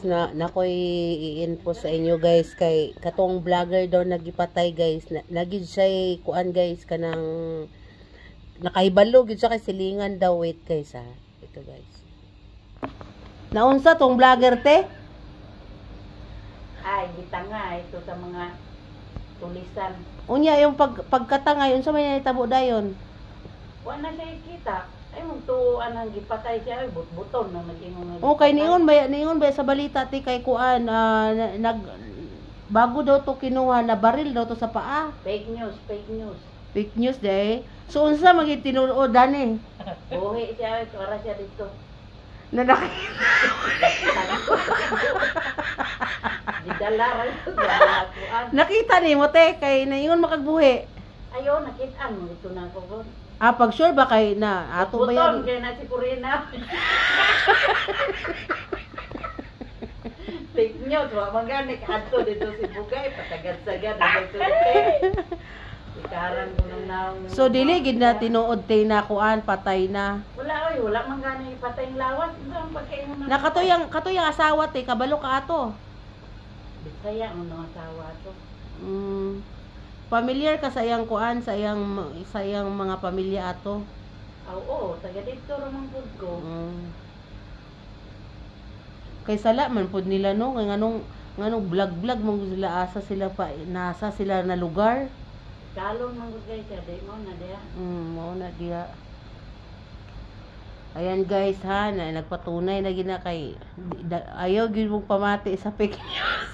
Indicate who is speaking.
Speaker 1: guys, nakoy i-info sa inyo guys kay katong vlogger daw nagipatay guys. Nagid siya kuan guys kanang nakahibalo gid siya kay silingan daw. Wait guys ha. Ito guys. Naunsa tong vlogger te?
Speaker 2: Ay, gitanga ito sa mga tulisan.
Speaker 1: Unya yung pagkatanga yun sa may natabo dayon.
Speaker 2: Wa na siya kita. Ay mong tuan ang gipatay siya ay buton na nag-ingon.
Speaker 1: Okay, ningon ba sa balita ti kay kuan bago daw to kinuha na baril daw to sa paa.
Speaker 2: Fake news, fake news.
Speaker 1: Fake news day. So unsa maging tinuod ani?
Speaker 2: Buhi siya, wala siya dito.
Speaker 1: Na
Speaker 2: Didala ra kuan.
Speaker 1: nakita ni mo te kay naingon makagbuhi.
Speaker 2: Ayo nakita mo dito na ko.
Speaker 1: Pag sure ba kay na ato ba yan?
Speaker 2: Buton kay na si Corina. Fake news, wa maganik adto dito si Bugay patagad-sagad dito te. Ikaran ko nang naong.
Speaker 1: So dili gid na tinuod te na kuan patay na.
Speaker 2: Wala oy, wala man gani ipatay ang lawas. Ito ang pagkaingon na.
Speaker 1: Katuyang asawa te kabalo ka ato.
Speaker 2: Bisaya mo nang asawa to.
Speaker 1: Familiar ka sa iyang kuan sa iyang mga pamilya ato.
Speaker 2: Oo, taga dito ra man pud ko.
Speaker 1: Kay sala man pud nila no nganong vlog mong sila asa sila pa nasa sila na lugar.
Speaker 2: Kalon man gud guys, day mo na dia.
Speaker 1: Mao na diya. Ayan guys ha, nagpatunay na gina kay ayaw gyud mong pamati sa fake news.